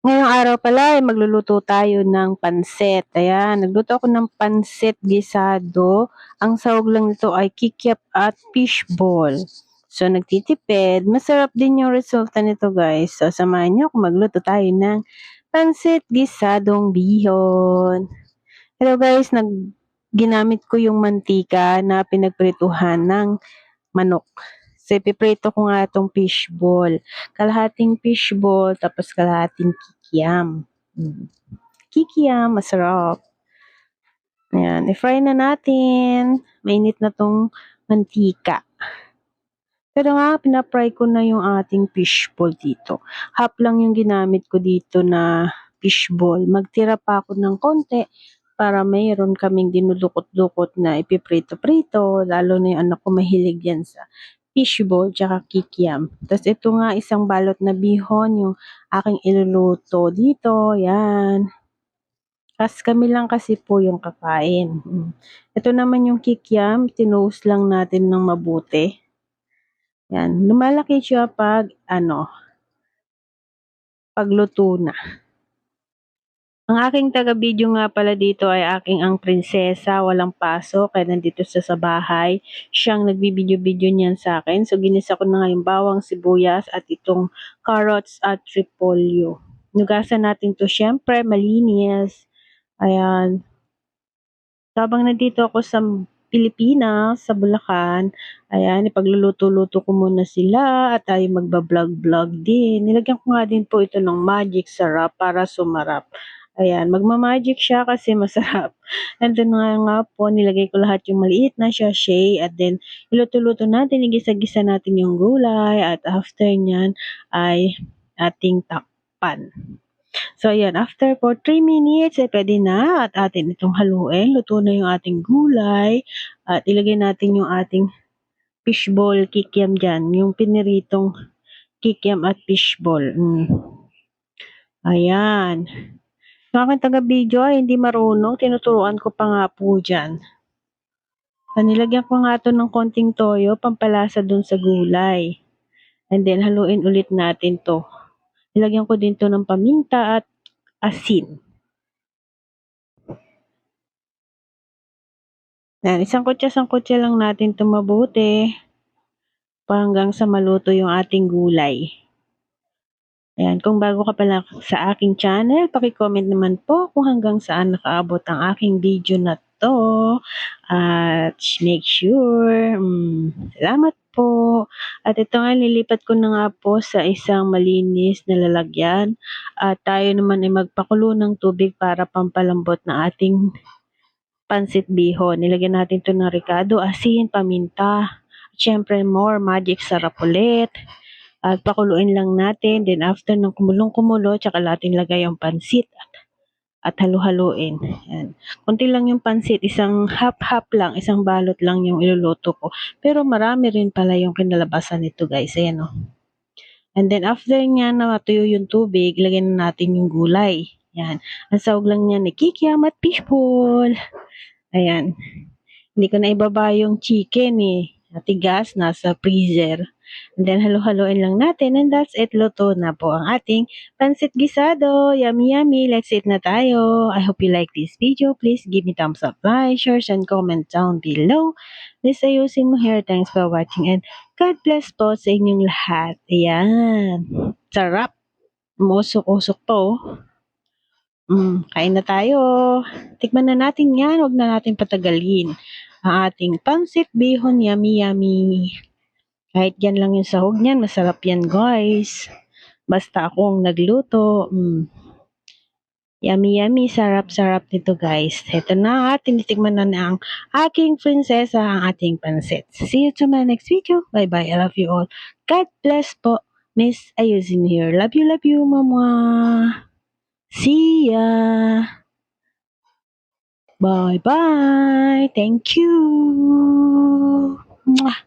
Ngayong araw pala ay magluluto tayo ng pansit. Ayan, nagluto ako ng pansit gisado. Ang sahog lang nito ay kikiap at fishball. So, nagtitipid. Masarap din yung resulta nito, guys. So, samahan niyo kung magluto tayo ng pansit gisadong bihon. Hello, guys. Ginamit ko yung mantika na pinagprituhan ng manok. So, ipiprito ko nga itong fishball. Kalahating fishball, tapos kalahating kikiam. Kikiam, masarap. Ayan, i-fry na natin. Mainit na tong mantika. Pero nga, pinapry ko na yung ating fishball dito. Half lang yung ginamit ko dito na fishball. Magtira pa ako ng konti para mayroon kaming dinudukot-dukot na ipiprito-prito. Lalo na yung anak ko mahilig yan sa fishball tsaka kikiam. Tapos ito nga isang balot na bihon yung aking iluluto dito. Yan. Kas kami lang kasi po yung kakain. Ito naman yung kikiam, tinuos lang natin ng mabuti. Yan, lumalaki siya pagluto na. Ang aking taga-video nga pala dito ay aking ang prinsesa, walang pasok, kaya nandito sa bahay. Siyang nagbibideo-video niyan sa akin. So, ginisa ko na nga yung bawang, sibuyas, at itong carrots at repolyo. Nugasan natin to syempre, malinis. Ayan. Habang nandito ako sa Pilipinas, sa Bulacan, ayan, ipagluluto-luto ko muna sila at tayo magba-vlog-vlog din. Nilagyan ko nga din po ito ng magic sarap para sumarap. Ayan, magma-magic siya kasi masarap. And then nga po, nilagay ko lahat yung maliit na sachet at then iluto-luto natin, igisa-gisa natin yung gulay at after nyan ay ating takpan. So, ayan, after for 3 minutes, pwede na at atin itong haluin. Luto na yung ating gulay at ilagay natin yung ating fishball kikiam dyan. Yung piniritong kikiam at fishball. Ayan. Yung aking taga-video ay hindi marunong. Tinuturuan ko pa nga po dyan. So, nilagyan ko nga ito ng konting toyo, pampalasa dun sa gulay. And then, haluin ulit natin to. Nilagyan ko din to ng paminta at asin. Yan, isang kutsa lang natin ito mabuti hanggang sa maluto yung ating gulay. Ayan, kung bago ka pala sa aking channel, paki-comment naman po kung hanggang saan nakaabot ang aking video na to. At make sure, salamat po. At ito nga, nilipat ko na nga po sa isang malinis na lalagyan. At tayo naman ay magpakulo ng tubig para pampalambot na ating pansit bihon. Nilagyan natin ito ng ricado, asin, paminta. Siyempre, more magic sarap ulit. At pakuluin lang natin. Then after ng kumulong-kumulo, tsaka natin lagay yung pansit at halu-haluin. Yan. Kunti lang yung pansit, isang half-half lang, isang balot lang yung iluluto ko. Pero marami rin pala yung kinalabasan nito, guys. Ayan, oh. And then after niya na matuyo yung tubig, lagyan na natin yung gulay. Yan. Ang sahog lang niya ni kikiam at fishball. Ayan. Hindi ko na ibaba yung chicken eh. Natigas, nasa freezer. And then halo-haloin lang natin and that's it. Luto na po ang ating pansit gisado. Yummy yummy. Let's eat na tayo. I hope you like this video. Please give me thumbs up, like, share, and comment down below. Please ayusin mo here. Thanks for watching and God bless po sa inyong lahat. Ayan. Sarap. Umusok-usok po. Kain na tayo. Tikman na natin yan. Huwag na natin patagalin. Ang ating pansit bihon, yummy yummy. Kahit yan lang yung sahog niyan, masarap yan guys. Basta akong nagluto. Yummy yummy, sarap-sarap nito guys. Ito na, tinitikman na ang aking prinsesa, ang ating pansit. See you to my next video. Bye-bye. I love you all. God bless po. Miss Ayusin here. Love you, mama. See ya. Bye-bye. Thank you. Mwah.